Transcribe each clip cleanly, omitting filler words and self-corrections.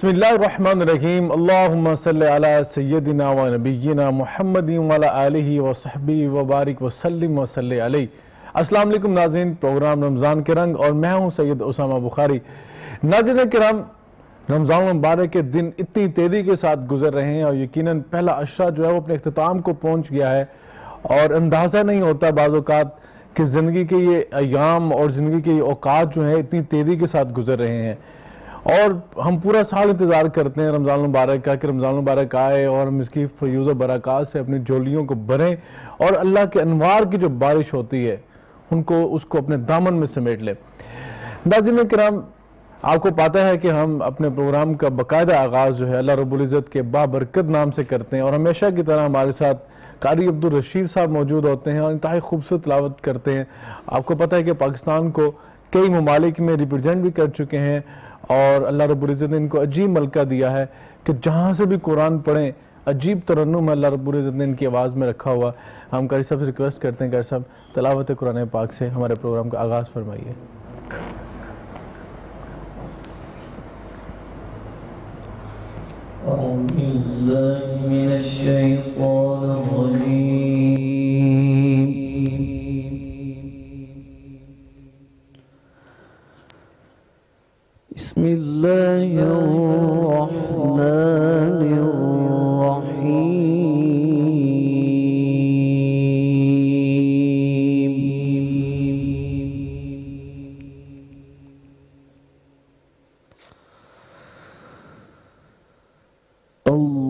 بسم اللہ الرحمن الرحیم اللہم صلی علی سیدنا و نبینا محمد وعلی آلہ وصحبہ وبارک وسلم وصلی علیہ۔ السلام علیکم ناظرین، پروگرام رمضان کے رنگ اور میں ہوں سید اسامہ بخاری۔ ناظرین کرام، رمضان المبارک کے دن اتنی تیزی کے ساتھ گزر رہے ہیں اور یقیناً پہلا عشرہ جو ہے وہ اپنے اختتام کو پہنچ گیا ہے اور اندازہ نہیں ہوتا بعض اوقات کہ زندگی کے یہ ایام اور زندگی کے یہ اوقات جو ہیں اتنی تیزی کے ساتھ گزر رہے ہیں، اور ہم پورا سال انتظار کرتے ہیں رمضان المبارک کا کہ رمضان المبارک آئے اور ہم اس کی فیوز و برکات سے اپنی جھولیوں کو بھریں اور اللہ کے انوار کی جو بارش ہوتی ہے اس کو اپنے دامن میں سمیٹ لیں۔ ناظرین کرام، آپ کو پاتا ہے کہ ہم اپنے پروگرام کا باقاعدہ آغاز جو ہے اللہ رب العزت کے بابرکت نام سے کرتے ہیں، اور ہمیشہ کی طرح ہمارے ساتھ قاری عبدالرشید صاحب موجود ہوتے ہیں اور انتہائی خوبصورت تلاوت کرتے ہیں۔ آپ کو پتہ ہے کہ پاکستان کو کئی ممالک میں ریپرزینٹ بھی کر چکے ہیں، اور اللہ رب العزت نے ان کو عجیب ملکہ دیا ہے کہ جہاں سے بھی قرآن پڑھیں عجیب ترنم اللہ رب العزت نے ان کی آواز میں رکھا ہوا۔ ہم قاری صاحب سے ریکویسٹ کرتے ہیں، قاری صاحب تلاوت قرآن پاک سے ہمارے پروگرام کا آغاز فرمائیے۔ أعوذ بالله من الشيطان الرجيم بسم الله الرحمن الرحيم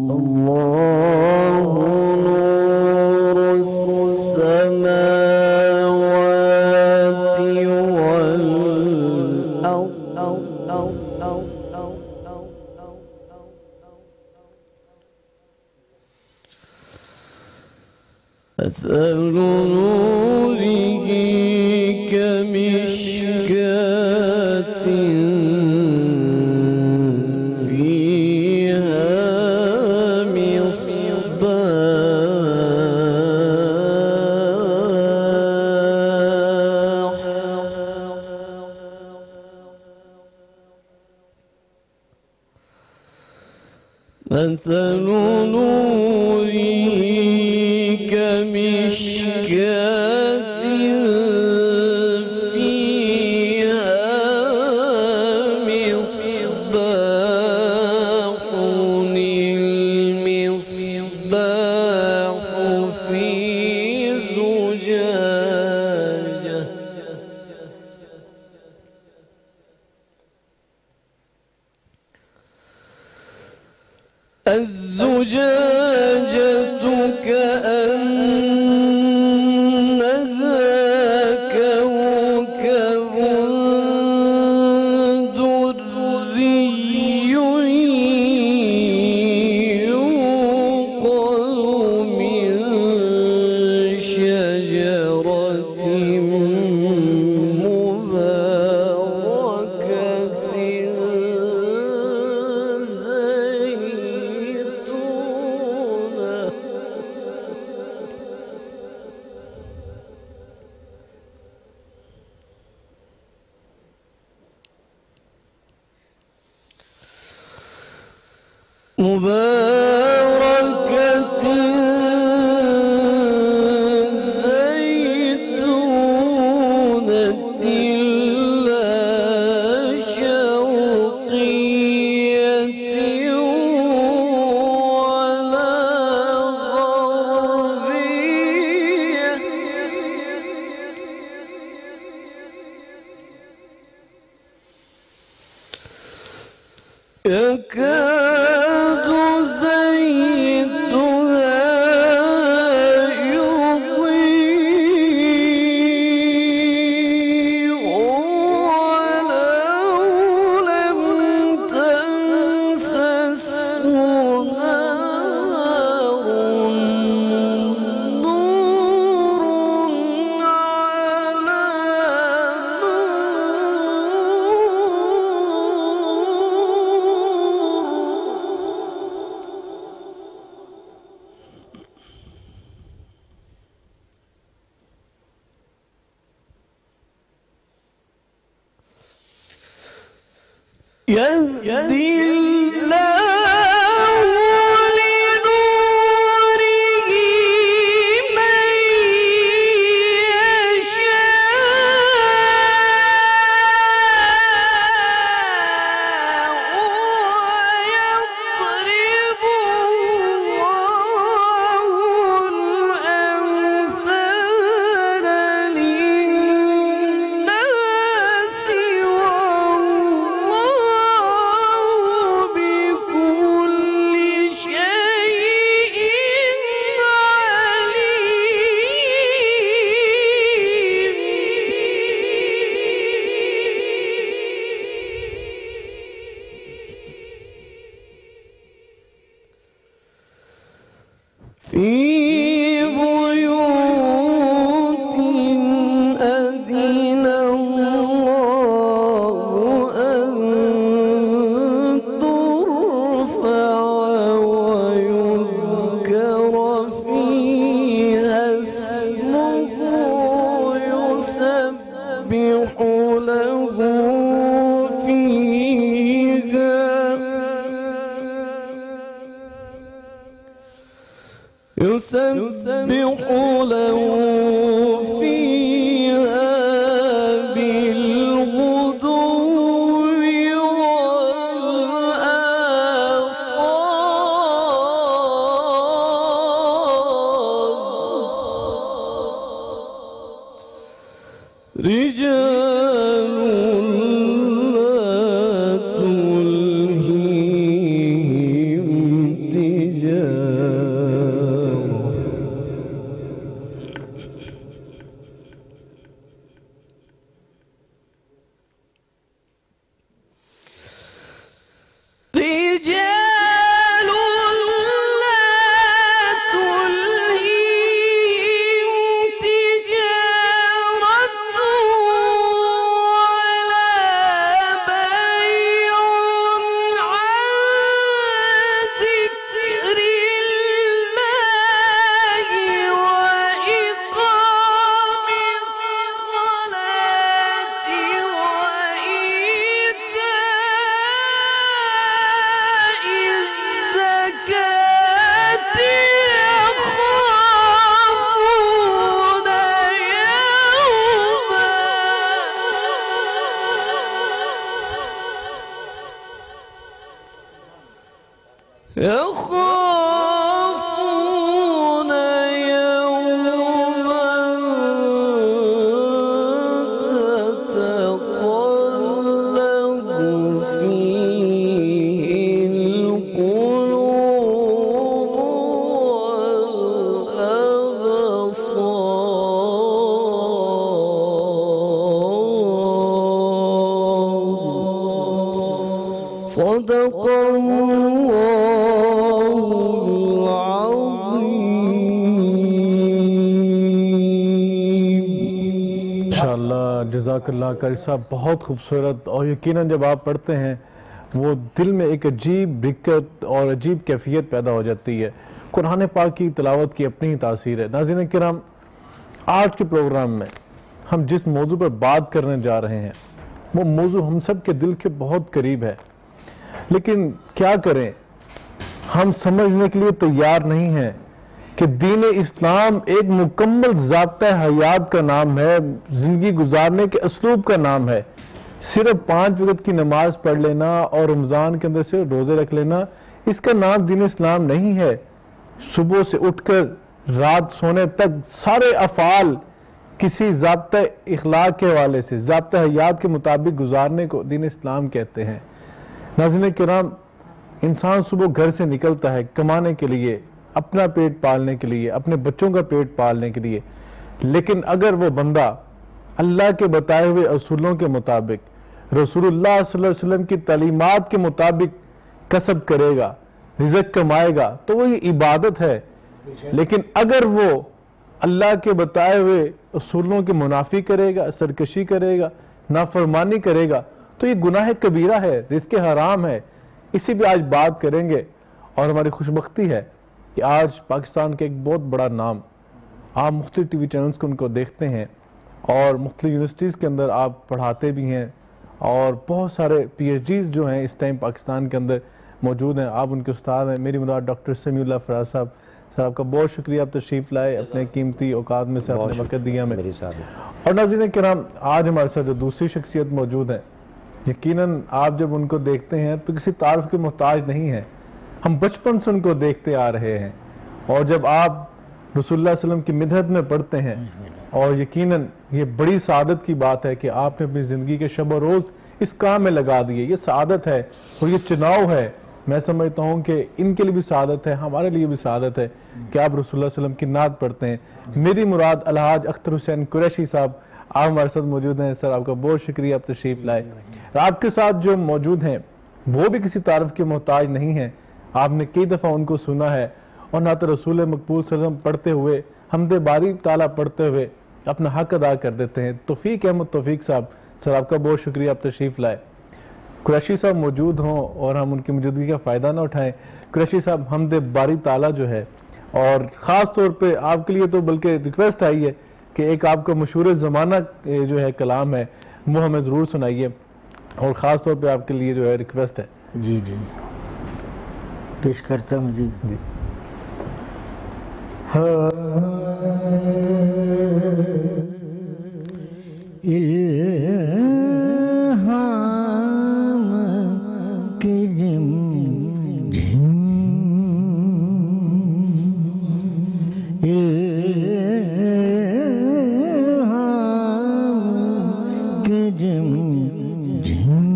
الله نور السماوات والأرض مثل نوره كمشكاة فيها مصباح مثل نوره كمشكاة فيها مصباح المصباح في زجاجة الزجاجة كأنها كوكب دري يوقد من شجرة مباركة زيتونة مباركة زيتونة لا شرقية ولا غربية يكاد زيتها يضيء ولو لم تمسسه نار نور على يهدي له فيها يسبح له فيها بالغدو والآصال رجال لا تلهيهم تجارة رجال لا تلهيهم تجارة ولا بيع عن ذكر الله وإقام الصلاة وإيتاء الزكاة يخافون يوما تتقلب فيه القلوب والأبصار صدق الله العظيم انشاءاللہ جزاک اللہ قاری صاحب، بہت خوبصورت، اور یقیناً جب آپ پڑھتے ہیں وہ دل میں ایک عجیب رکت اور عجیب کیفیت پیدا ہو جاتی ہے۔ قرآن پاک کی تلاوت کی اپنی ہی تاثیر ہے۔ ناظرین کرام، آج کے پروگرام میں ہم جس موضوع پر بات کرنے جا رہے ہیں وہ موضوع ہم سب کے دل کے بہت قریب ہے، لیکن کیا کریں، ہم سمجھنے کے لیے تیار نہیں ہیں کہ دین اسلام ایک مکمل ضابطہ حیات کا نام ہے، زندگی گزارنے کے اسلوب کا نام ہے۔ صرف 5 وقت کی نماز پڑھ لینا اور رمضان کے اندر صرف روزے رکھ لینا، اس کا نام دین اسلام نہیں ہے۔ صبح سے اٹھ کر رات سونے تک سارے افعال کسی ضابطہ اخلاق کے حوالے سے، ضابطہ حیات کے مطابق گزارنے کو دین اسلام کہتے ہیں۔ ناظرین کرام، انسان صبح گھر سے نکلتا ہے کمانے کے لیے، اپنا پیٹ پالنے کے لیے، اپنے بچوں کا پیٹ پالنے کے لیے، لیکن اگر وہ بندہ اللہ کے بتائے ہوئے اصولوں کے مطابق، رسول اللہ صلی اللہ علیہ وسلم کی تعلیمات کے مطابق کسب کرے گا، رزق کمائے گا، تو وہ یہ عبادت ہے۔ لیکن اگر وہ اللہ کے بتائے ہوئے اصولوں کے منافی کرے گا، سرکشی کرے گا، نافرمانی کرے گا، تو یہ گناہ کبیرہ ہے، رزق حرام ہے۔ اسی پہ آج بات کریں گے، اور ہماری خوشبختی ہے کہ آج پاکستان کے ایک بہت بڑا نام، آپ مختلف ٹی وی چینلز کو ان کو دیکھتے ہیں اور مختلف یونیورسٹیز کے اندر آپ پڑھاتے بھی ہیں، اور بہت سارے پی ایچ ڈیز جو ہیں اس ٹائم پاکستان کے اندر موجود ہیں، آپ ان کے استاد ہیں۔ میری مراد ڈاکٹر سمیع اللہ فراز صاحب، سر آپ کا بہت شکریہ، آپ تشریف لائے، اپنے قیمتی اوقات میں سے اپنے وقت دیا میں۔ اور ناظرین کرام، آج ہمارے ساتھ جو دوسری شخصیت موجود ہیں، یقیناً آپ جب ان کو دیکھتے ہیں تو کسی تعارف کے محتاج نہیں ہیں، ہم بچپن سے ان کو دیکھتے آ رہے ہیں، اور جب آپ رسول اللہ صلی اللہ علیہ وسلم کی مدحت میں پڑھتے ہیں، اور یقیناً یہ بڑی سعادت کی بات ہے کہ آپ نے اپنی زندگی کے شب و روز اس کام میں لگا دیے، یہ سعادت ہے اور یہ چناؤ ہے۔ میں سمجھتا ہوں کہ ان کے لیے بھی سعادت ہے، ہمارے لیے بھی سعادت ہے کہ آپ رسول اللہ صلی اللہ علیہ وسلم کی نعت پڑھتے ہیں۔ میری مراد الحاج اختر حسین قریشی صاحب، آپ ہمارے ساتھ موجود ہیں۔ سر آپ کا بہت شکریہ، آپ تشریف لائے۔ آپ کے ساتھ جو موجود ہیں وہ بھی کسی تعارف کے محتاج نہیں ہیں، آپ نے کئی دفعہ ان کو سنا ہے، اور نعت رسول مقبول صلی اللہ علیہ وسلم پڑھتے ہوئے، حمد باری تعالیٰ پڑھتے ہوئے اپنا حق ادا کر دیتے ہیں۔ توفیق احمد توفیق صاحب، سر آپ کا بہت شکریہ، آپ تشریف لائے۔ قریشی صاحب موجود ہوں اور ہم ان کی موجودگی کا فائدہ نہ اٹھائیں۔ قریشی صاحب، حمد باری تعالیٰ جو ہے، اور خاص طور پہ آپ کے لیے تو بلکہ ریکویسٹ آئی ہے کہ کہ ایک آپ کا مشہور زمانہ جو ہے کلام ہے وہ ہمیں ضرور سنائیے، اور خاص طور پہ آپ کے لیے جو ہے ریکویسٹ ہے۔ جی جی پیش کرتا ہوں جی۔ جی الہام کی جم جھم، الہام کی جم جھم،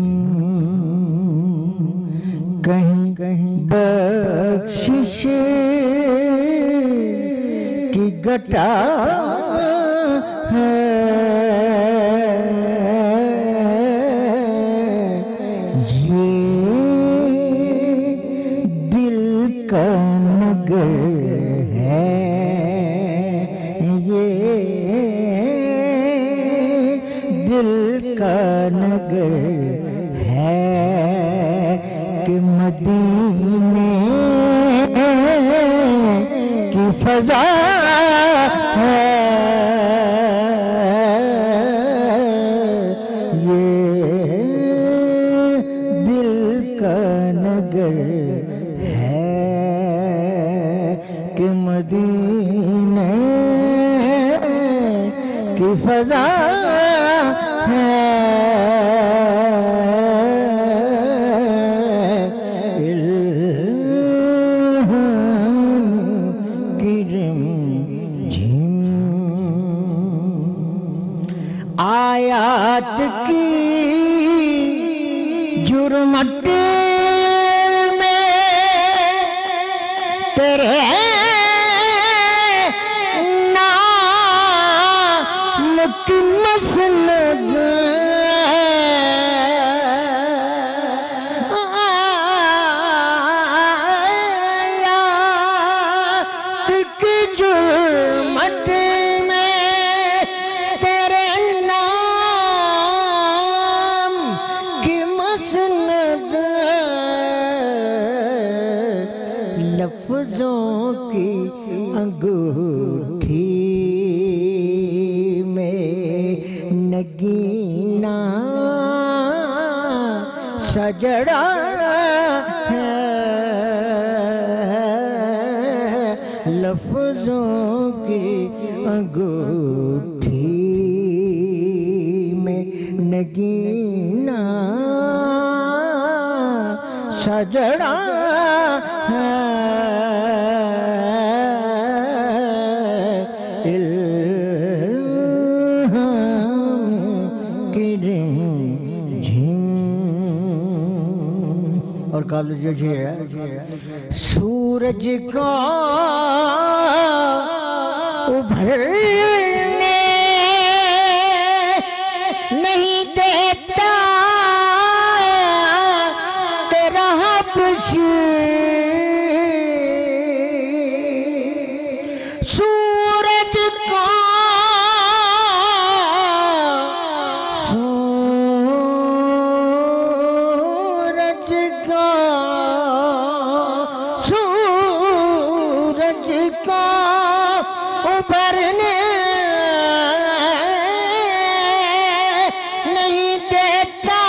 کہیں کہیں بخشش کی گٹا ہے، یہ دل کا نگر ہے، یہ دل کا نگر ہے کہ مدینے کی فضا ہے، یہ دل کا نگر ہے کہ مدینے کی فضا ہے، آیات کی جرمٹ میں تیرے نام کی مسند، آیات کی جرمٹ میں تیرے نام کی مسند، لفظوں کی انگوٹھی میں نگینہ سجڑا ہے، لفظوں کی انگوٹھی میں نگینہ سجڑا ہے، الہام کی رم جھم، اور کالج جو ہے سورج کا ابھرنے نہیں دیتا تیرا حبش، سورج کا سورج کا سورج کا ابھرنے نہیں دیتا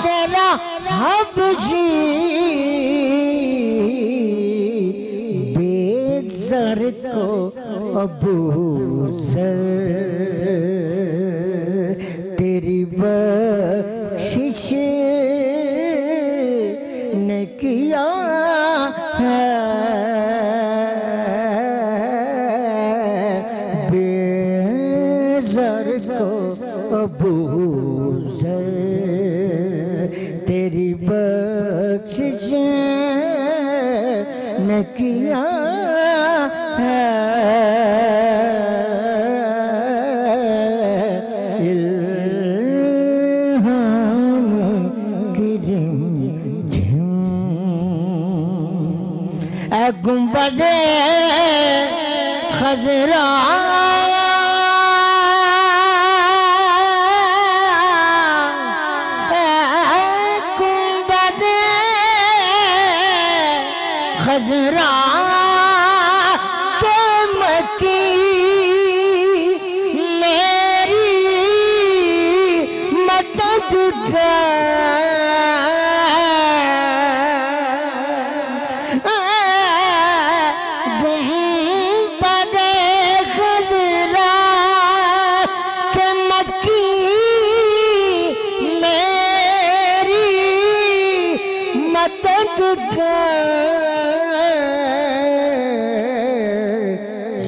تیرا حبشی، بے زر کو ابو ذر تیری بخشش نے کیا ہے، بے زر کو ابو ذر تیری بخشش نے کیا ہے، الہام کی رم جھم، اے گنبد خضرا خضرا کا گنبد خضرا کہ مکی میری مدد کا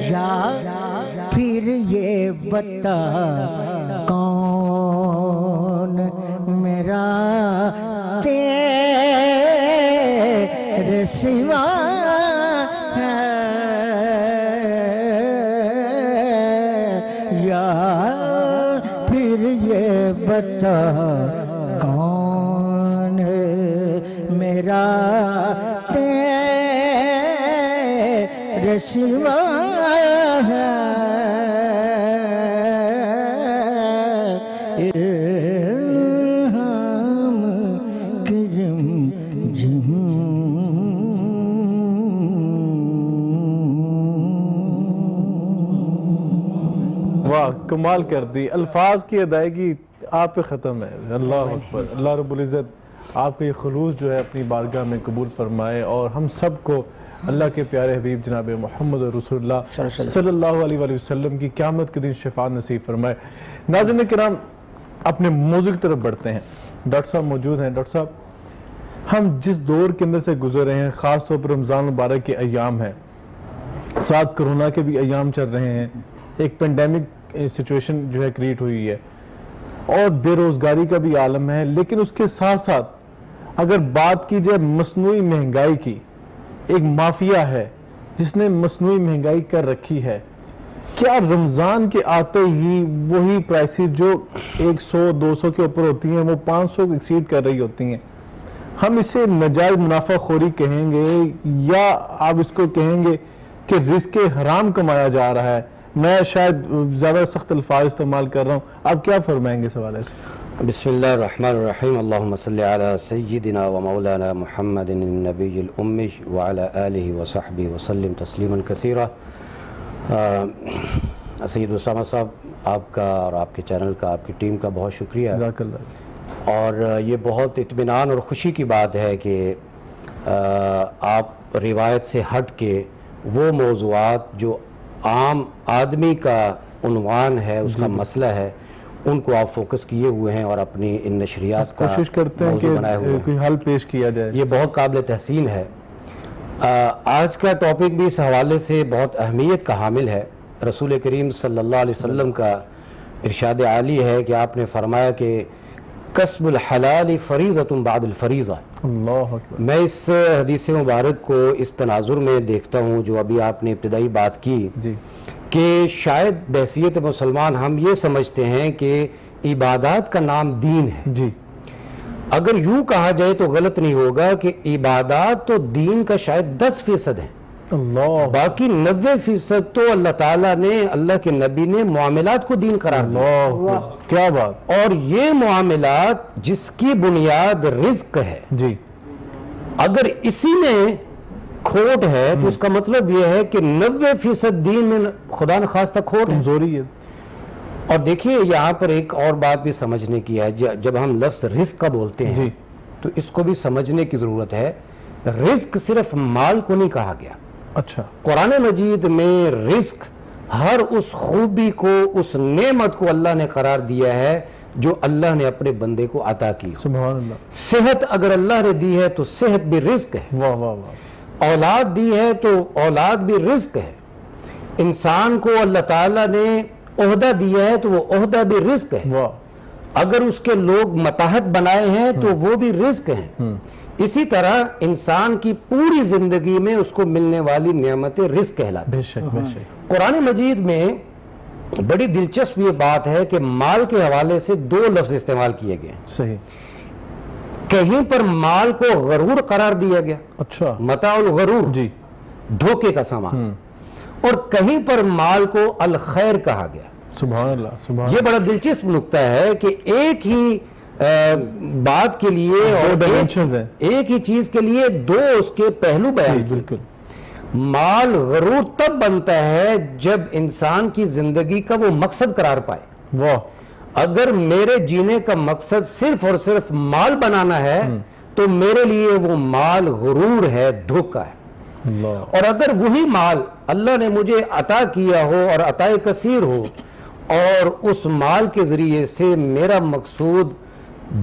یا پھر یہ بتا کون میرا تیرے سوا ہے یا پھر یہ بتا کون میرا تیرے سوا ہے ہم کرم واہ کمال کر دی. الفاظ کی ادائیگی آپ پہ ختم ہے. اللہ اکبر. اللہ رب العزت آپ کا یہ خلوص جو ہے اپنی بارگاہ میں قبول فرمائے اور ہم سب کو اللہ کے پیارے حبیب جناب محمد رسول اللہ صلی اللہ علیہ وآلہ وسلم کی قیامت کے دن شفاعت نصیب فرمائے. ناظرین کرام اپنے موضوع کی طرف بڑھتے ہیں. ڈاکٹر صاحب موجود ہیں. ڈاکٹر صاحب ہم جس دور کے اندر سے گزر رہے ہیں خاص طور پر رمضان مبارک کے ایام ہیں, ساتھ کرونا کے بھی ایام چل رہے ہیں, ایک پینڈیمک سچویشن جو ہے کریٹ ہوئی ہے اور بے روزگاری کا بھی عالم ہے, لیکن اس کے ساتھ ساتھ اگر بات کی جائے مصنوعی مہنگائی کی, ایک مافیا ہے جس نے مصنوعی مہنگائی کر رکھی ہے. کیا رمضان کے آتے ہی وہی پرائسز جو 100-200 کے اوپر ہوتی ہیں وہ 500 کو ایکسیڈ کر رہی ہوتی ہیں, ہم اسے ناجائز منافع خوری کہیں گے یا آپ اس کو کہیں گے کہ رزق حرام کمایا جا رہا ہے؟ میں شاید زیادہ سخت الفاظ استعمال کر رہا ہوں, آپ کیا فرمائیں گے اس حوالے سے؟ بسم اللہ الرحمن الرحیم. اللہم صلی علی سیدنا و مولانا محمد النبی الامی وعلی آلہ وصحبہ وسلم تسلیما کثیرا. سید اسامہ صاحب آپ کا اور آپ کے چینل کا, آپ کی ٹیم کا بہت شکریہ. جزاک اللہ. اور یہ بہت اطمینان اور خوشی کی بات ہے کہ آپ روایت سے ہٹ کے وہ موضوعات جو عام آدمی کا عنوان ہے, اس کا مسئلہ ہے, ان کو آپ فوکس کیے ہوئے ہیں اور اپنی ان نشریات کا کوشش کرتے ہیں موضوع بنائے ہوئے کہ ہیں. کوئی حل پیش کیا جائے. یہ بہت قابل تحسین ہے. آج کا ٹاپک بھی اس حوالے سے بہت اہمیت کا حامل ہے. رسول کریم صلی اللہ علیہ وسلم کا ارشاد عالی ہے کہ آپ نے فرمایا کہ کسب الحلال فریضۃ بعد الفریضہ. اللہ اکبر. میں اس حدیث مبارک کو اس تناظر میں دیکھتا ہوں جو ابھی آپ نے ابتدائی بات کی, جی کہ شاید بحیثیت مسلمان ہم یہ سمجھتے ہیں کہ عبادات کا نام دین ہے. جی اگر یوں کہا جائے تو غلط نہیں ہوگا کہ عبادات تو دین کا شاید 10% ہے, اللہ باقی 90% تو اللہ تعالیٰ نے, اللہ کے نبی نے معاملات کو دین قرار دیا. اللہ کیا بات. اور یہ معاملات جس کی بنیاد رزق ہے, جی اگر اسی میں کھوٹ ہے تو اس کا مطلب یہ ہے کہ 90% دین میں خدا نخواستہ کھوٹ ہے. کمزوری ہے. اور دیکھیے یہاں پر ایک اور بات بھی سمجھنے کی ہے. جب ہم لفظ رزق کا بولتے ہیں جی تو اس کو بھی سمجھنے کی ضرورت ہے. رزق صرف مال کو نہیں کہا گیا. اچھا. قرآن مجید میں رزق ہر اس خوبی کو, اس نعمت کو اللہ نے قرار دیا ہے جو اللہ نے اپنے بندے کو عطا کی. سبحان اللہ. صحت اگر اللہ نے دی ہے تو صحت بھی رزق ہے. واہ واہ واہ. اولاد دی ہے تو اولاد بھی رزق ہے. انسان کو اللہ تعالیٰ نے عہدہ دیا ہے تو وہ عہدہ بھی رزق ہے. واہ. اگر اس کے لوگ متحد بنائے ہیں تو وہ بھی رزق ہیں. اسی طرح انسان کی پوری زندگی میں اس کو ملنے والی نعمتیں رزق کہلاتی ہیں. بے شک بے شک. قرآن مجید میں بڑی دلچسپ یہ بات ہے کہ مال کے حوالے سے 2 لفظ استعمال کیے گئے ہیں. صحیح. کہیں پر مال کو غرور قرار دیا گیا, اچھا. متاع الغرور, جی دھوکے کا سامان, اور کہیں پر مال کو الخیر کہا گیا. سبحان اللہ. سبحان یہ بڑا دلچسپ نکتہ ہے کہ ایک ہی بات کے لیے اور ڈائمینشنز ہیں. ایک ہی چیز کے لیے 2 اس کے پہلو بیان کیے. بالکل. مال غرور تب بنتا ہے جب انسان کی زندگی کا وہ مقصد قرار پائے. واہ. اگر میرے جینے کا مقصد صرف اور صرف مال بنانا ہے تو میرے لیے وہ مال غرور ہے، دھوکہ ہے۔ اللہ، اور اگر وہی مال اللہ نے مجھے عطا کیا ہو اور عطائے کثیر ہو اور اس مال کے ذریعے سے میرا مقصود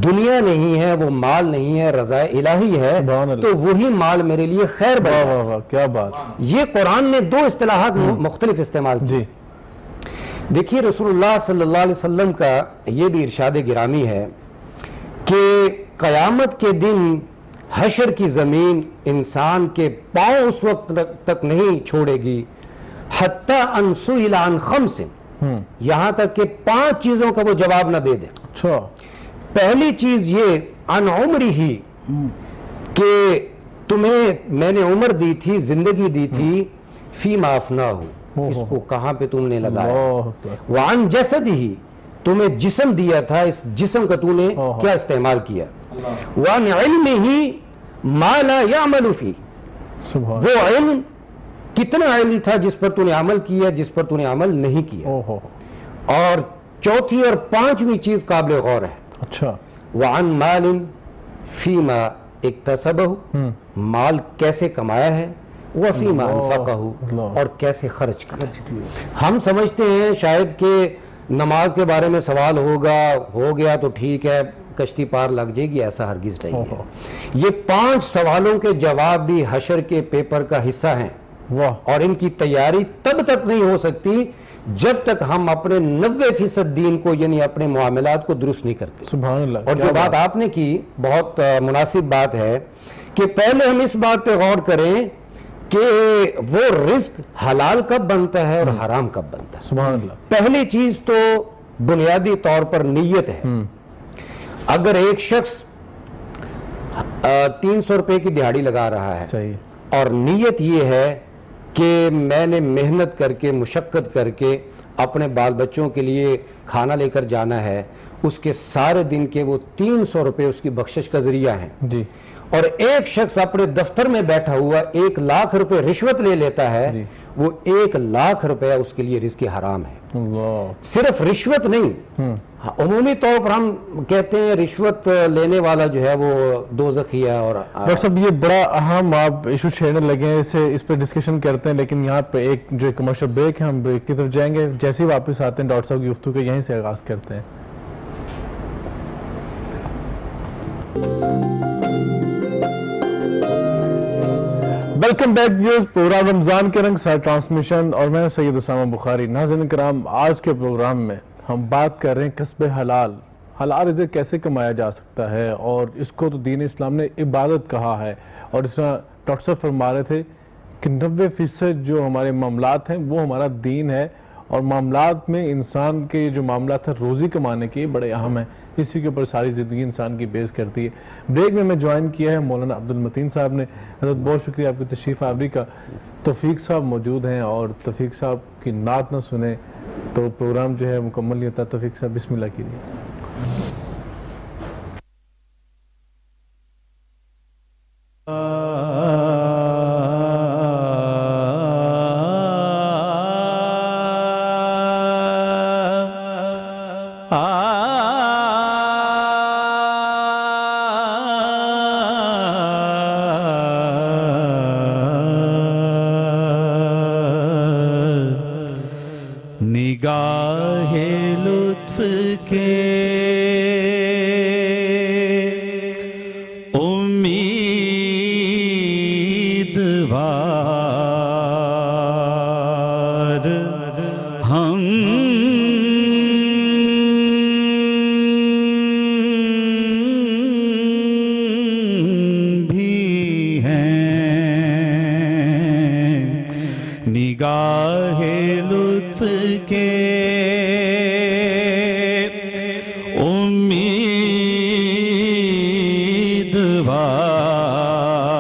دنیا نہیں ہے، وہ مال نہیں ہے، رضا الہی ہے، سبحان اللہ۔ تو وہی مال میرے لیے خیر بن واہ جائے۔ واہ واہ، کیا بات، یہ قرآن نے دو اصطلاحات مختلف استعمال کی۔ جی دیکھیے رسول اللہ صلی اللہ علیہ وسلم کا یہ بھی ارشاد گرامی ہے کہ قیامت کے دن حشر کی زمین انسان کے پاؤں اس وقت تک نہیں چھوڑے گی حتی ان سئل عن خمس، یہاں تک کہ 5 چیزوں کا وہ جواب نہ دے دے۔ اچھا، پہلی چیز یہ عن عمرہ، کہ تمہیں میں نے عمر دی تھی، زندگی دی تھی، فیما افناہ، اس کو کہاں پہ تم نے لگایا، اللہ اکبر، وعن جسدہ، تمہیں جسم دیا تھا، اس جسم کا تو نے کیا استعمال کیا، وعن علمہ ما لا یعمل فی، سبحان، وہ علم کتنا علم تھا جس پر تو نے عمل کیا، جس پر تو نے عمل نہیں کیا۔ اوہو، اور چوتھی اور 5ویں چیز قابل غور ہے، اچھا، وعن مال فیما اکتسبہ، مال کیسے کمایا ہے، وفیما انفقہ، اللہ، اور کیسے خرچ کیا۔ ہم سمجھتے ہیں شاید کہ نماز کے بارے میں سوال ہو گیا تو ٹھیک ہے، کشتی پار لگ جائے گی، ایسا ہرگز نہیں ہے۔ یہ 5 سوالوں کے جواب بھی حشر کے پیپر کا حصہ ہیں، واہ، اور ان کی تیاری تب تک نہیں ہو سکتی جب تک ہم اپنے 90% دین کو یعنی اپنے معاملات کو درست نہیں کرتے۔ سبحان اللہ، اور کیا جو بات آپ نے کی بہت مناسب بات ہے کہ پہلے ہم اس بات پہ غور کریں کہ وہ رزق حلال کب بنتا ہے اور حرام کب بنتا ہے۔ سبحان اللہ، پہلی چیز تو بنیادی طور پر نیت ہے۔ اگر ایک شخص 300 روپے کی دہاڑی لگا رہا ہے صحیح، اور نیت یہ ہے کہ میں نے محنت کر کے، مشقت کر کے اپنے بال بچوں کے لیے کھانا لے کر جانا ہے، اس کے سارے دن کے وہ 300 روپے اس کی بخشش کا ذریعہ ہیں، جی اور ایک شخص اپنے دفتر میں بیٹھا ہوا 1 لاکھ روپے رشوت لے لیتا ہے، جی، وہ 1 لاکھ روپے اس کے لیے رزق حرام ہے۔ اللہ، صرف رشوت نہیں، عمومی طور پر ہم کہتے ہیں رشوت لینے والا جو ہے وہ دوزخی ہے، اور ڈاکٹر صاحب یہ بڑا اہم آپ ایشو چھیڑنے لگے ہیں، اس پہ ڈسکشن کرتے ہیں، لیکن یہاں پہ ایک جو کمرشل بریک ہے، ہم بریک کی طرف جائیں گے، جیسے ہی واپس آتے ہیں ڈاکٹر صاحب کی گفتگو کو یہیں سے آغاز کرتے ہیں۔ ویلکم بیک ویورز، پروگرام رمضان کے رنگ ساتھ ٹرانسمیشن، اور میں سید اسامہ بخاری۔ ناظرین کرام، آج کے پروگرام میں ہم بات کر رہے ہیں کسب حلال، حلال رزق کیسے کمایا جا سکتا ہے، اور اس کو تو دین اسلام نے عبادت کہا ہے، اور اس طرح ڈاکٹر صاحب فرما رہے تھے کہ 90% جو ہمارے معاملات ہیں وہ ہمارا دین ہے، اور معاملات میں انسان کے جو معاملات ہیں روزی کمانے کے بڑے اہم ہیں، اسی کے اوپر ساری زندگی انسان کی بیس کرتی ہے۔ بریک میں جوائن کیا ہے مولانا عبد المتین صاحب نے۔ حضرت بہت شکریہ آپ کی تشریف آوری کا۔ توفیق صاحب موجود ہیں، اور توفیق صاحب کی نعت نہ سنیں تو پروگرام جو ہے مکمل نہیں ہوتا۔ توفیق صاحب بسم اللہ کیجیے۔ نگاہ لطف کے امیدوار ہم بھی ہیں، نگاہ لطف کے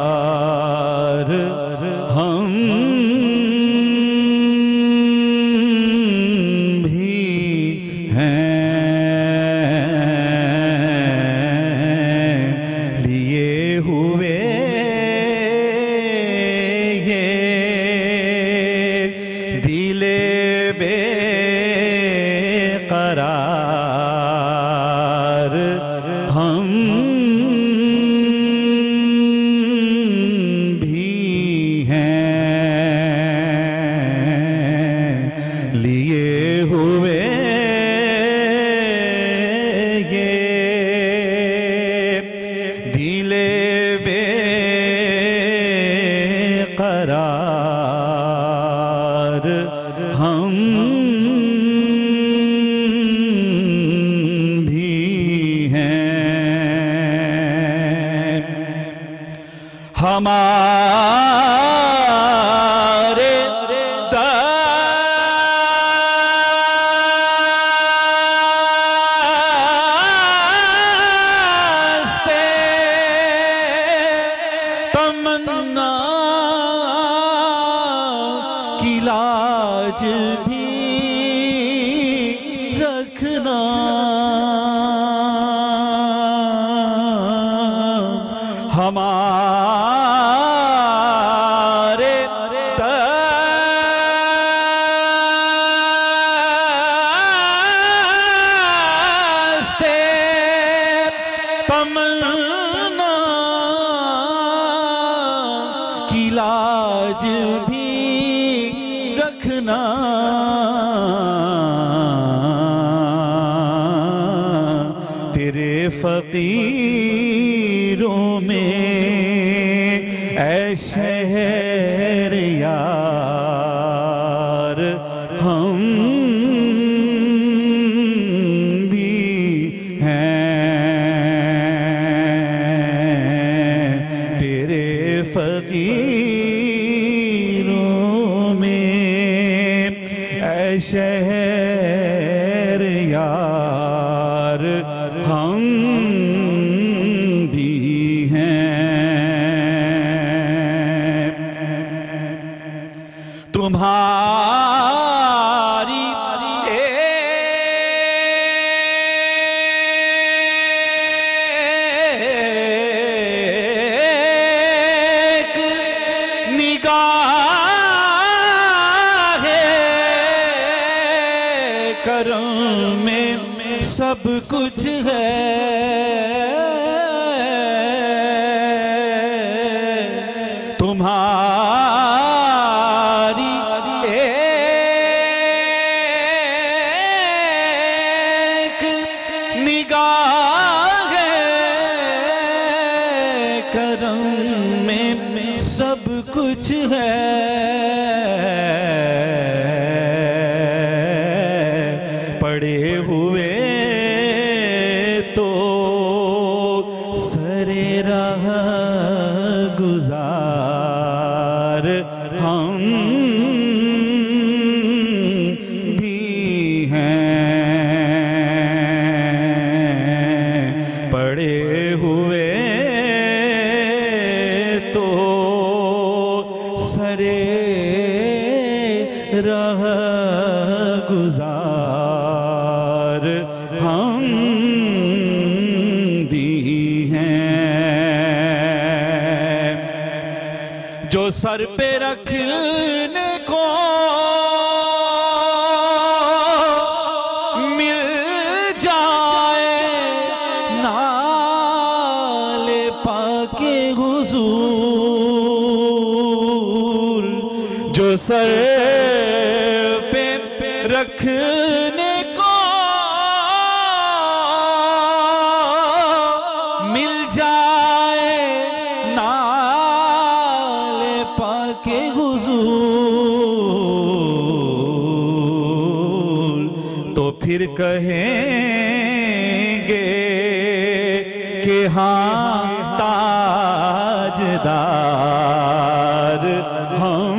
امیدوار ہم بھی ہیں، لیے ہوئے یہ دل بے قرار ہمارے دستے تمنا کی لاج بھی رکھنا ہمارے دستے تمنا کی لاج بھی رکھنا تیرے فقیروں میں اے شہر یار ہم بھی ہیں تیرے فقیروں میں اے شہر یار ہم بھی ہیں تمہاری ایک نگاہ کرم میں سب کچھ ہے تمہاری ایک نگاہ کرم میں سب کچھ ہے پڑے ہوئے تو سرے راہ گزار ہم بھی ہیں پڑے ہوئے تو سرے راہ گزار ہم بھی ہیں جو سر پہ رکھنے کو مل جائے نال پاک حضور جو سر پہ رکھنے کو مل جائے نال پاک حضور تو پھر کہیں گے کہ ہاں تاجدار ہم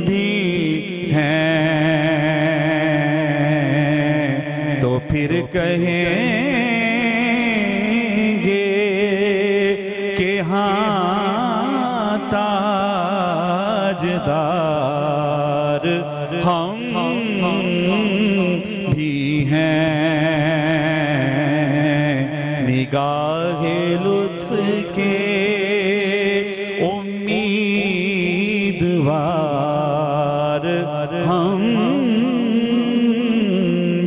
بھی ہیں تو پھر کہیں گے کہ ہاں تاجدار ہم بھی ہیں نگاہ لطف کے امیدوار ہم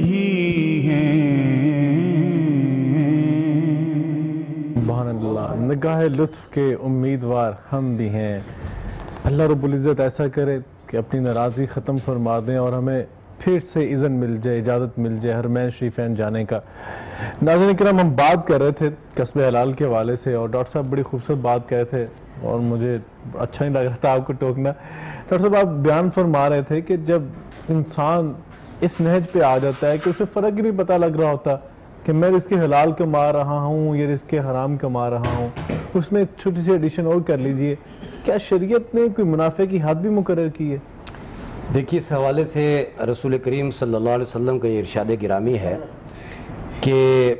بھی ہیں سبحان اللہ، نگاہ لطف کے امیدوار ہم بھی ہیں۔ اللہ رب العزت ایسا کرے کہ اپنی ناراضی ختم فرما دیں اور ہمیں پھر سے اذن مل جائے، اجازت مل جائے حرمین شریفین جانے کا۔ ناظرین کرام، ہم بات کر رہے تھے کسب حلال کے حوالے سے اور ڈاکٹر صاحب بڑی خوبصورت بات کہے تھے اور مجھے اچھا نہیں لگ رہا تھا آپ کو ٹوکنا۔ ڈاکٹر صاحب آپ بیان فرما رہے تھے کہ جب انسان اس نہج پہ آ جاتا ہے کہ اسے فرق ہی نہیں پتہ لگ رہا ہوتا کہ میں رزق حلال کما رہا ہوں یا رزق حرام کما رہا ہوں، اس میں ایک چھوٹی سی ایڈیشن اور کر لیجئے، کیا شریعت نے کوئی منافع کی حد بھی مقرر کی ہے؟ دیکھیے اس حوالے سے رسول کریم صلی اللہ علیہ وسلم کا یہ ارشاد گرامی ہے کہ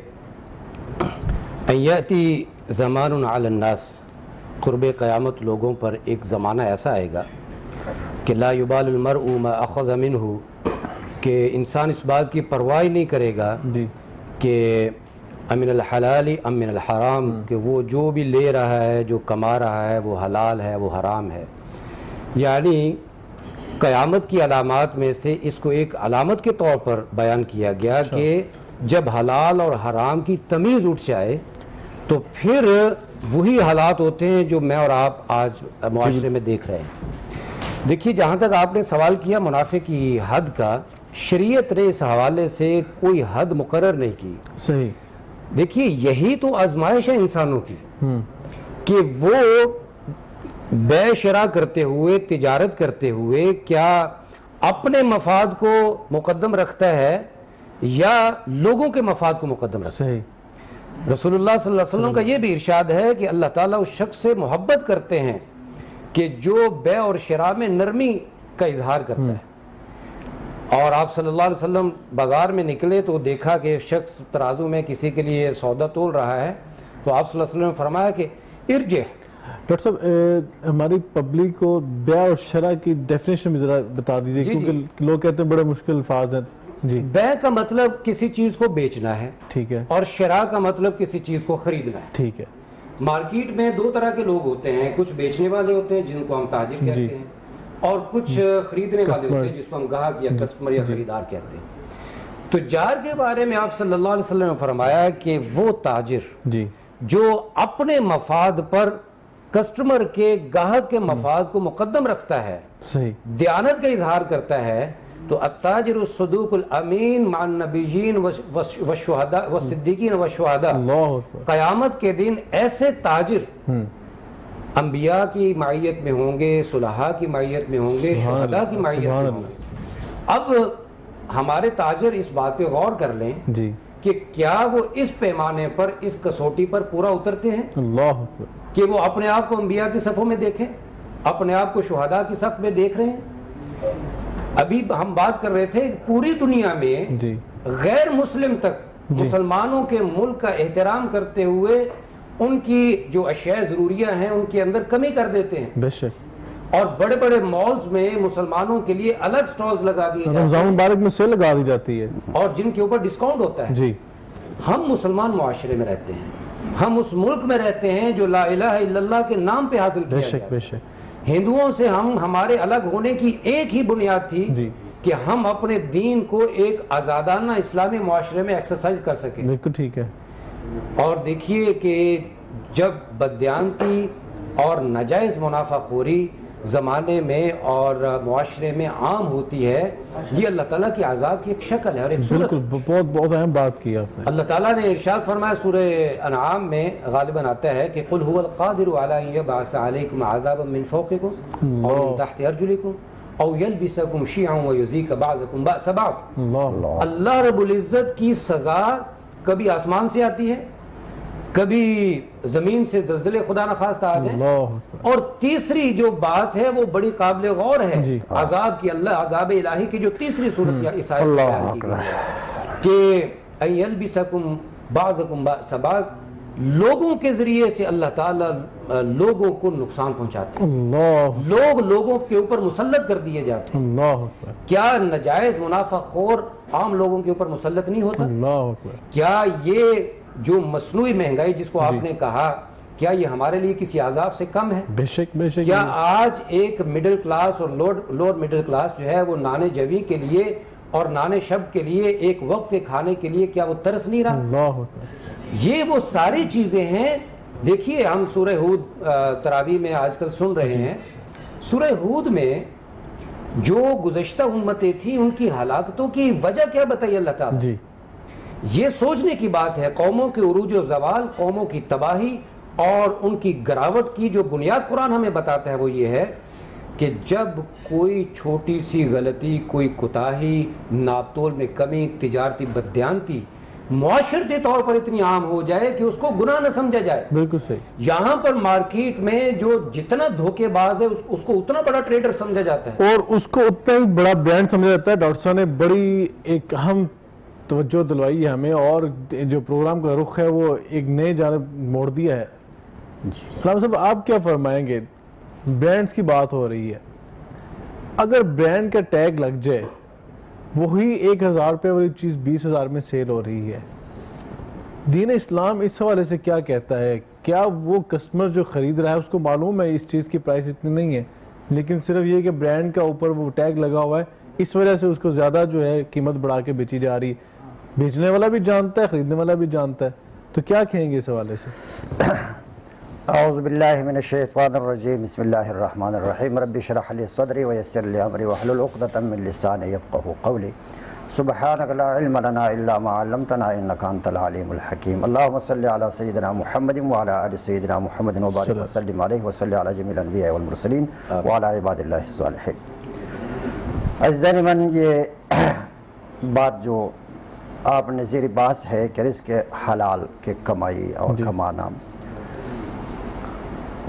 یاتی زمان علی الناس، قرب قیامت لوگوں پر ایک زمانہ ایسا آئے گا کہ لا یبال المرء ما اخذ منہ، کہ انسان اس بات کی پرواہ نہیں کرے گا جی کہ امن الحلال ام من الحرام، کہ وہ جو بھی لے رہا ہے، جو کما رہا ہے، وہ حلال ہے وہ حرام ہے۔ یعنی قیامت کی علامات میں سے اس کو ایک علامت کے طور پر بیان کیا گیا کہ جب حلال اور حرام کی تمیز اٹھ جائے تو پھر وہی حالات ہوتے ہیں جو میں اور آپ آج معاشرے میں دیکھ رہے ہیں۔ دیکھیے جہاں تک آپ نے سوال کیا منافع کی حد کا، شریعت نے اس حوالے سے کوئی حد مقرر نہیں کی۔ صحیح۔ دیکھیے یہی تو آزمائش ہے انسانوں کی کہ وہ بے شرع کرتے ہوئے، تجارت کرتے ہوئے کیا اپنے مفاد کو مقدم رکھتا ہے یا لوگوں کے مفاد کو مقدم رکھتا ہے۔ صحیح۔ رسول اللہ صلی اللہ علیہ وسلم کا یہ بھی ارشاد ہے کہ اللہ تعالیٰ اس شخص سے محبت کرتے ہیں کہ جو بے اور شراء میں نرمی کا اظہار کرتا ہے۔ اور آپ صلی اللہ علیہ وسلم بازار میں نکلے تو دیکھا کہ شخص ترازو میں کسی کے لیے سودا تول رہا ہے، تو آپ صلی اللہ علیہ وسلم نے فرمایا کہ ارجع۔ ڈاکٹر صاحب ہماری پبلک کو بیع اور شرع کی ڈیفینیشن بھی ذرا بتا دیجیے، جی کیونکہ لوگ کہتے ہیں بڑے مشکل الفاظ ہیں۔ جی بیع کا مطلب کسی چیز کو بیچنا ہے، ٹھیک ہے، اور شراء کا مطلب کسی چیز کو خریدنا ہے۔ ٹھیک ہے۔ مارکیٹ میں دو طرح کے لوگ ہوتے ہیں، کچھ بیچنے والے ہوتے ہیں جن کو ہم تاجر کہتے ہیں، اور کچھ خریدنے والے ہوتے ہیں جس کو ہم گاہک یا کسٹمر یا خریدار کہتے ہیں۔ تجار کے بارے میں آپ صلی اللہ علیہ وسلم نے فرمایا کہ وہ تاجر جی جو اپنے مفاد پر کسٹمر کے، گاہک کے مفاد کو مقدم رکھتا ہے، صحیح، دیانت کا اظہار کرتا ہے، تو التاجر الصدوق الامین مع النبیین والشہداء والصدیقین والشہداء، اللہ اکبر، قیامت کے دن ایسے تاجر انبیاء کی معیت میں ہوں گے، صلحاء کی معیت میں ہوں گے، شہداء کی معیت میں ہوں گے۔ اب ہمارے تاجر اس بات پہ غور کر لیں جی کہ کیا وہ اس پیمانے پر، اس کسوٹی پر پورا اترتے ہیں اللہ اکبر، کہ وہ اپنے آپ کو انبیاء کی صفوں میں دیکھیں، اپنے آپ کو شہداء کی صف میں دیکھ رہے ہیں۔ ابھی ہم بات کر رہے تھے پوری دنیا میں جی غیر مسلم تک مسلمانوں کے ملک کا احترام کرتے ہوئے ان کی جو اشیاء ضروریہ ہیں ان کے اندر کمی کر دیتے ہیں، بے شک، اور بڑے بڑے مالز میں مسلمانوں کے لیے الگ سٹالز لگا دیے جاتے رمضان ہیں مبارک میں سیل لگا دی جاتی ہے، اور جن کے اوپر ڈسکاؤنٹ ہوتا ہے۔ جی ہم مسلمان معاشرے میں رہتے ہیں، ہم اس ملک میں رہتے ہیں جو لا الہ الا اللہ کے نام پہ حاصل بے کیا شک، گیا۔ بے شک، ہندوؤں سے ہمارے الگ ہونے کی ایک ہی بنیاد تھی جی کہ ہم اپنے دین کو ایک آزادانہ اسلامی معاشرے میں ایکسرسائز کر سکیں۔ بالکل ٹھیک ہے، اور دیکھیے کہ جب بددیانتی اور ناجائز منافع خوری زمانے میں اور معاشرے میں عام ہوتی ہے، یہ اللہ تعالیٰ کی عذاب کی ایک شکل ہے اور ایک صورت۔ بالکل، بہت اہم بات کی آپ نے۔ اللہ تعالیٰ نے ارشاد فرمایا سورہ انعام میں غالباً آتا ہے کہ قل هو القادر على ان يبعث عليكم عذابا من فوقكم او من تحت ارجلكم او يلبسكم شيعا ويذيق بعضكم باس بعض۔ اللہ رب العزت کی سزا کبھی آسمان سے آتی ہے، کبھی زمین سے زلزلے خدا نخواستہ آتے ہیں، اللہ اکبر، اور تیسری جو بات ہے وہ بڑی قابل غور ہے جی۔ عذاب کی، اللہ عذاب الہی کی جو تیسری صورت یا اس آیت میں بیان کی گئی ہے کہ ان یلبسکم بعضکم باس بعض، لوگوں کے ذریعے سے اللہ تعالیٰ لوگوں کو نقصان پہنچاتے ہیں، اللہ لوگ لوگوں کے اوپر مسلط کر دیے جاتے ہیں۔ اللہ اکبر، کیا ناجائز منافع خور عام لوگوں کے اوپر مسلط نہیں ہوتا؟ اللہ اکبر، کیا یہ جو مصنوعی مہنگائی جس کو آپ نے کہا، کیا یہ ہمارے لیے کسی عذاب سے کم ہے؟ بے شک، بے شک، کیا آج ایک مڈل کلاس اور لوور مڈل کلاس جو ہے وہ نانے جوی کے لیے اور نانے شب کے لیے، ایک وقت کے کھانے کے لیے، کیا وہ ترس نہیں رہا؟ اللہ اکبر، یہ وہ ساری چیزیں ہیں۔ دیکھیے ہم سورہ ہود تراویح میں آج کل سن رہے ہیں، سورہ ہود میں جو گزشتہ امتیں تھیں ان کی ہلاکتوں کی وجہ کیا بتائی اللہ تعالیٰ؟ جی یہ سوچنے کی بات ہے، قوموں کے عروج و زوال، قوموں کی تباہی اور ان کی گراوٹ کی جو بنیاد قرآن ہمیں بتاتا ہے وہ یہ ہے کہ جب کوئی چھوٹی سی غلطی، کوئی کوتاہی، ناپ تول میں کمی، تجارتی بددیانتی معاشرتی طور پر اتنی عام ہو جائے کہ اس کو گناہ نہ سمجھا جائے. بالکل صحیح. یہاں پر مارکیٹ میں جو جتنا دھوکے باز ہے اس کو اتنا بڑا ٹریڈر سمجھا جاتا ہے, اور اس کو اتنا ہی بڑا برانڈ سمجھا جاتا ہے. ڈاکٹر صاحب نے بڑی ایک اہم توجہ دلوائی ہے ہمیں, اور جو پروگرام کا رخ ہے وہ ایک نئے جانب موڑ دیا ہے. سلام صاحب, آپ کیا فرمائیں گے؟ برانڈز کی بات ہو رہی ہے, اگر برانڈ کا ٹیگ لگ جائے, وہی 1000 روپے والی چیز 20,000 میں سیل ہو رہی ہے, دین اسلام اس حوالے سے کیا کہتا ہے؟ کیا وہ کسٹمر جو خرید رہا ہے اس کو معلوم ہے اس چیز کی پرائس اتنی نہیں ہے, لیکن صرف یہ کہ برانڈ کا اوپر وہ ٹیگ لگا ہوا ہے, اس وجہ سے اس کو زیادہ جو ہے قیمت بڑھا کے بیچی جا رہی ہے؟ بیچنے والا بھی جانتا ہے, خریدنے والا بھی جانتا ہے, تو کیا کہیں گے اس حوالے سے؟ اعوذ باللہ من الشیطان الرجیم, بسم اللہ الرحمن الرحیم, رب اشرح لی صدری ویسر لی امری واحلل عقدۃ من لسانی یفقهوا قولی, سبحانک لا علم لنا الا ما علمتنا انک انت العلیم الحکیم. اللہم صلی علی سیدنا محمد وعلی آل سیدنا محمد وبارک وسلم علیہ وصلی علی جمیع الانبیاء والمرسلین وعلی عباد اللہ الصالحین. عزیزان من, یہ بات جو آپ نے زیر بحث ہے کہ رزق حلال کے کمائی اور کمانا,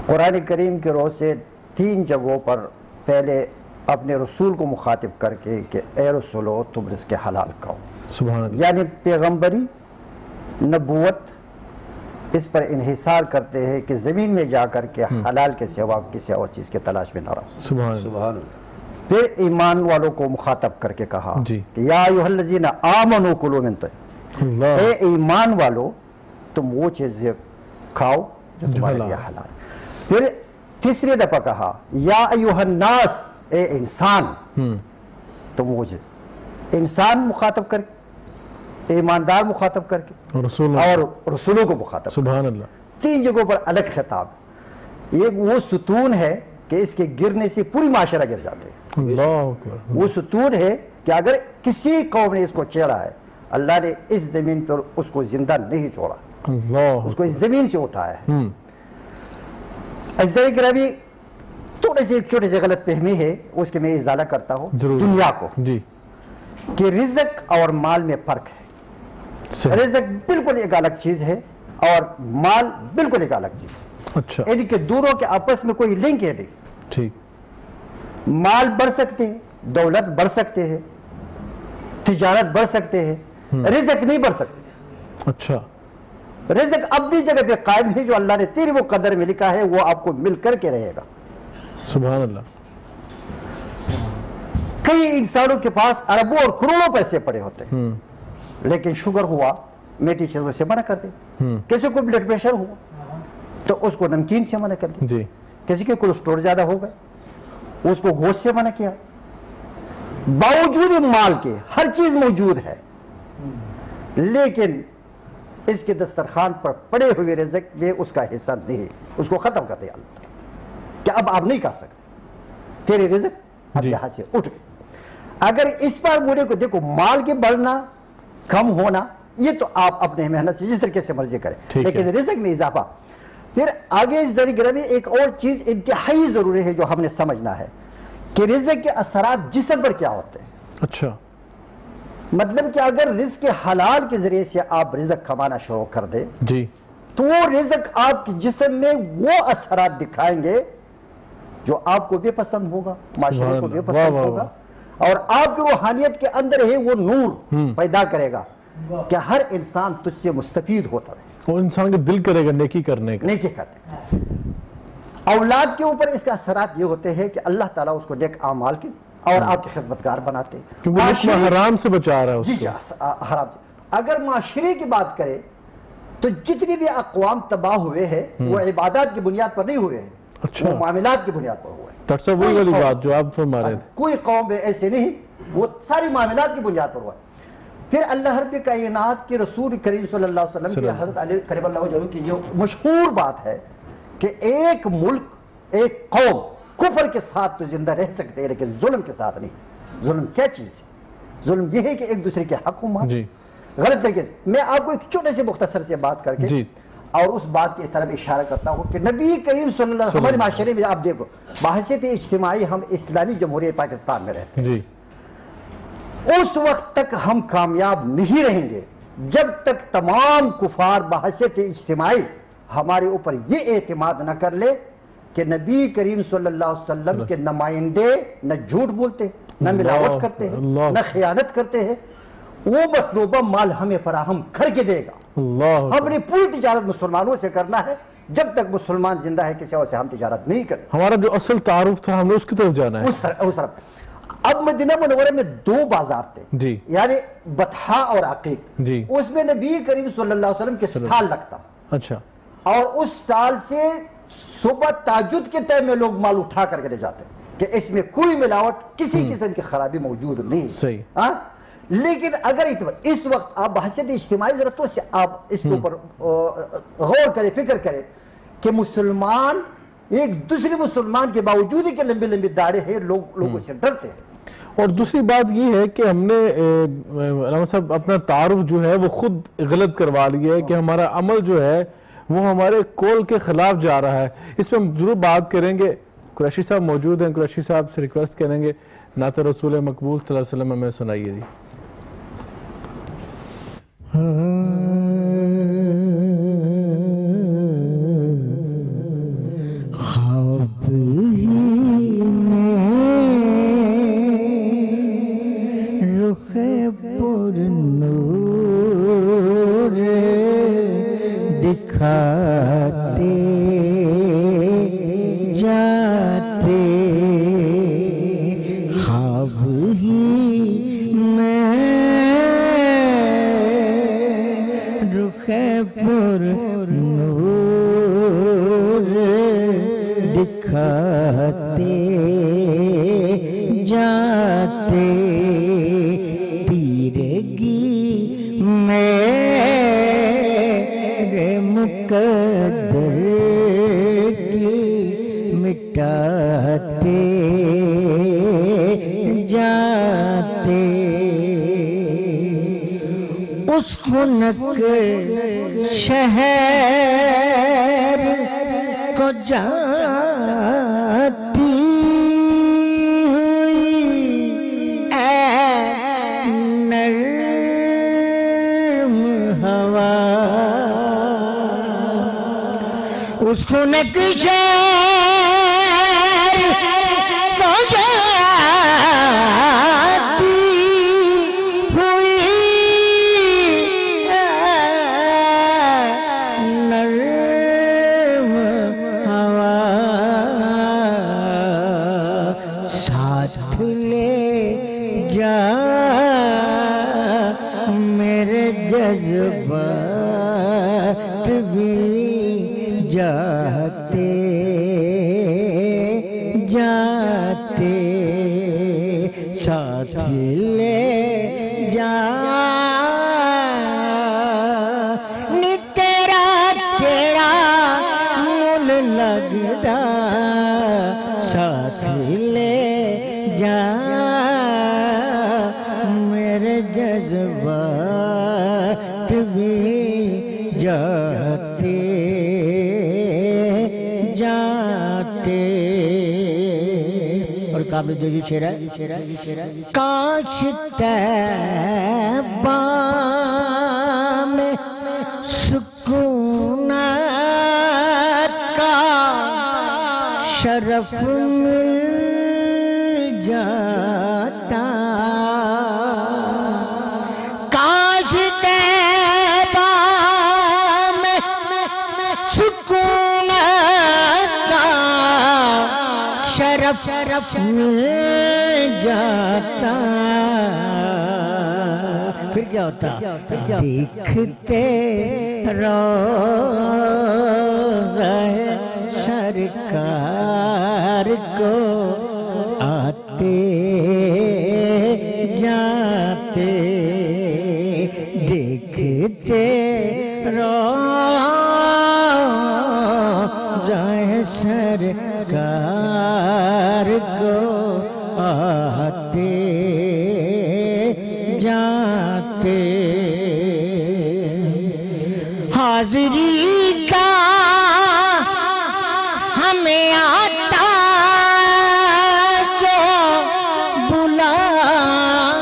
قرآن کریم کے روح سے 3 جگہوں پر پہلے اپنے رسول کو مخاطب کر کے کہ اے رسولو تم رزق حلال کھاؤ, سبحان اللہ. یعنی پیغمبری نبوت اس پر انحصار کرتے ہیں کہ زمین میں جا کر کے حلال کے سوا کسی اور چیز کے تلاش میں نہ رہو. سبحان اللہ. سبحان اللہ. پھر ایمان والوں کو مخاطب کر کے کہا جی. کہ یا ایھا الذین آمنوا کلوا من اللہ, اے ایمان والو تم وہ چیزیں کھاؤ جو تمہارے حلال. لیے حلال. پھر تیسری دفعہ کہا یا ایھا الناس, اے انسان, تم وہ چیز انسان مخاطب کر کے, ایماندار مخاطب کر کے, رسول اور رسولوں کو مخاطب. سبحان اللہ. 3 جگہوں پر الگ خطاب. یہ وہ ستون ہے کہ اس کے گرنے سے پوری معاشرہ گر جاتے ہیں. اللہ اکبر. وہ ستون ہے کہ اگر کسی قوم نے اس کو چھیڑا ہے, اللہ نے اس زمین پر اس کو زندہ نہیں چھوڑا, اللہ اس کو اس زمین سے اٹھایا ہے. عزیزائے گرامی, تھوڑے سے ایک چھوٹے سے غلط فہمی ہے, اس کے میں ازالہ کرتا ہوں ضرور. دنیا کو, جی, کہ رزق اور مال میں فرق ہے. صحیح. رزق بالکل ایک الگ چیز ہے اور مال بالکل ایک الگ چیز ہے. اچھا, یعنی کہ دونوں کے آپس میں کوئی لنک ہے نہیں. ٹھیک. مال بڑھ سکتے ہیں, دولت بڑھ سکتے ہیں, تجارت بڑھ سکتے ہیں, رزق نہیں بڑھ سکتے. اچھا, رزق اپنی جگہ پہ قائم ہے, جو اللہ نے تیری وہ قدر میں لکھا ہے وہ آپ کو مل کر کے رہے گا. سبحان اللہ. کئی انسانوں کے پاس اربوں اور کروڑوں پیسے پڑے ہوتے ہیں, لیکن شوگر ہوا میٹھی چیزوں سے منع کر دے. کسی کو بلڈ پریشر ہوا تو اس کو نمکین سے منع کر دے. جی, کسی کے کولیسٹرول زیادہ ہو گئے, اس کو گوشت سے منع کیا. باوجود مال کے ہر چیز موجود ہے, لیکن اس کے دسترخوان پر پڑے ہوئے رزق میں اس کا حصہ نہیں, اس کو ختم کر دیا اللہ کہ اب آپ نہیں کھا سکتے, تیرے رزق اب یہاں سے اٹھ گئے. اگر اس پر مجھے کو دیکھو, مال کے بڑھنا کم ہونا یہ تو آپ اپنے محنت سے جس طریقے سے مرضی کریں, لیکن رزق میں اضافہ. پھر آگے ذرا گرامی ایک اور چیز انتہائی ضروری ہے جو ہم نے سمجھنا ہے کہ رزق کے اثرات جسم پر کیا ہوتے ہیں. اچھا, مطلب کہ اگر رزق حلال کے ذریعے سے آپ رزق کمانا شروع کر دیں جی, تو وہ رزق آپ کے جسم میں وہ اثرات دکھائیں گے جو آپ کو بھی پسند ہوگا, معاشرے کو بھی پسند ہوگا, اور آپ کی روحانیت کے اندر ہے وہ نور پیدا کرے گا کہ ہر انسان تجھ سے مستفید ہوتا رہے. اور انسان کا دل کرے گا نیکی کرنے کا. نیکی کرنے. اولاد کے اوپر اس کا اثرات یہ ہوتے ہیں کہ اللہ تعالیٰ اس کو نیک اعمال کے اور آپ کے خدمتگار بناتے ہیں, کیونکہ حرام سے بچا رہا ہے اس جی حرام سے. اگر معاشرے کی بات کریں تو جتنی بھی اقوام تباہ ہوئے ہیں وہ عبادات کی بنیاد پر نہیں ہوئے ہیں, وہ معاملات کی بنیاد پر ہوئے ہیں. ڈاکٹر صاحب وہی والی بات جو آپ فرما رہے تھے, کوئی قوم ایسے نہیں, وہ ساری معاملات کی بنیاد پر ہوا. پھر اللہ رب کائنات کے رسول کریم صلی اللہ علیہ وسلم کی حضرت علی کریم اللہ وجہہ کی جو مشہور بات ہے کہ ایک ملک, ایک قوم کفر کے ساتھ تو زندہ رہ سکتے ہیں لیکن ظلم کے ساتھ نہیں. ظلم کیا چیز ہے؟ ظلم یہ ہے کہ ایک دوسرے کے حق کو مان غلط طریقے سے. میں آپ کو ایک چھوٹے سے مختصر سے بات کر کے اور اس بات کی طرف اشارہ کرتا ہوں کہ نبی کریم صلی اللہ علیہ وسلم ہمارے معاشرے میں آپ دیکھو بحیثیت اجتماعی ہم اسلامی جمہوریہ پاکستان میں رہتے ہیں, اس وقت تک ہم کامیاب نہیں رہیں گے جب تک تمام کفار بحثیت اجتماعی ہمارے اوپر یہ اعتماد نہ کر لے کہ نبی کریم صلی اللہ علیہ وسلم کے نمائندے نہ جھوٹ بولتے، نہ ملاوٹ کرتے ہیں، نہ خیانت کرتے ہیں، وہ مطلوبہ مال ہمیں فراہم کر کے دے گا۔ اللہ ہم نے پوری تجارت مسلمانوں سے کرنا ہے، جب تک مسلمان زندہ ہے کسی اور سے ہم تجارت نہیں کریں۔ ہمارا جو اصل تعارف تھا ہم نے اس کی طرف جانا ہے۔ اس طرف اب مدینہ منورہ میں 2 بازار تھے، جی یعنی بطحا اور عقیق، جی اس میں نبی کریم صلی اللہ علیہ وسلم کے سٹال لگتا، اچھا اور اس سٹال سے صبح تہجد کے ٹائم میں لوگ مال اٹھا کر کے لے جاتے کہ اس میں کوئی ملاوٹ، کسی قسم کی خرابی موجود نہیں۔ صحیح۔ ہاں لیکن اگر اس وقت آپ بحثیت اجتماعی ضرورتوں سے آپ اس کے اوپر غور کریں، فکر کریں کہ مسلمان ایک دوسرے مسلمان کے باوجود ہی کہ لمبی لمبی داڑھی ہے، لوگوں سے ڈرتے ہیں۔ اور دوسری بات یہ ہے کہ ہم نے علامہ صاحب اپنا تعارف جو ہے وہ خود غلط کروا لیا ہے کہ ہمارا عمل جو ہے وہ ہمارے قول کے خلاف جا رہا ہے۔ اس پہ ہم ضرور بات کریں گے۔ قریشی صاحب موجود ہیں، قریشی صاحب سے ریکویسٹ کریں گے نعت رسول مقبول صلی اللہ علیہ وسلم ہمیں سنائیے جی۔ خواب ہی میں رخ پر نور دکھاتے جاتے، خواب ہی میں رخ پر نور دکھاتے جاتے، تیرگی میرے مقدر کی مٹاتے جاتے، اس خنک شہر کو جاتی ہوئی اے نرم ہوا، اس خنک شہر کو جاتی ہوئی نرم ہوا، ساتھ لے جا میرے جذبات بھی جاتے جاتے، ساتھ لے جا نی تیرا تیرا مول لگتا، ساتھ لے جا میرے جذبات بھی جاتے جاتے۔ اور قابل جو شعر ہے، کاش طیبہ میں سکونت کا شرف مل جاتا، کاش طیبہ میں سکونت کا شرف مل جاتا، پھر کیا ہوتا؟ دیکھتے روضہ سرکار کو آتے جاتے، دیکھتے روضہ سرکار کو آتے جاتے، حاضری کا ہمیں آتا جو بلاوا،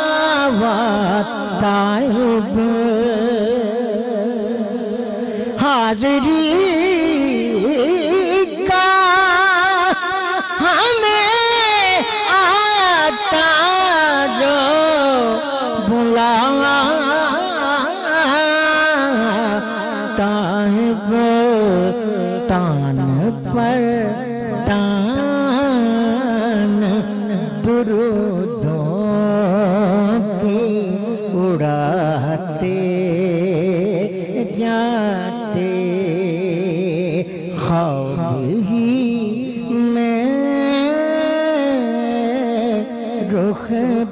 طائب حاضری کا ہمیں آتا جو بلاتا ہے وہ تان پر تان درودوں کی اڑاتے جاتے خواب ہی میں رخ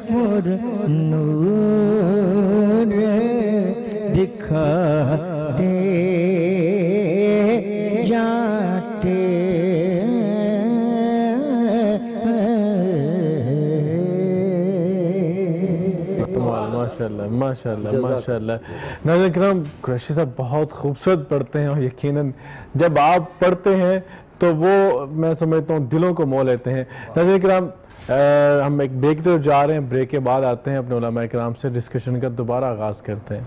پر نور دکھاتے جاتے ماشاءاللہ ماشاءاللہ ماشاءاللہ. ناظرین کرام، قریشی صاحب بہت خوبصورت پڑھتے ہیں، اور یقیناً جب آپ پڑھتے ہیں تو وہ میں سمجھتا ہوں دلوں کو مو لیتے ہیں. ناظرین کرام، ہم ایک بریک طرف جا رہے ہیں، بریک کے بعد آتے ہیں اپنے علماء کرام سے ڈسکشن کا دوبارہ آغاز کرتے ہیں.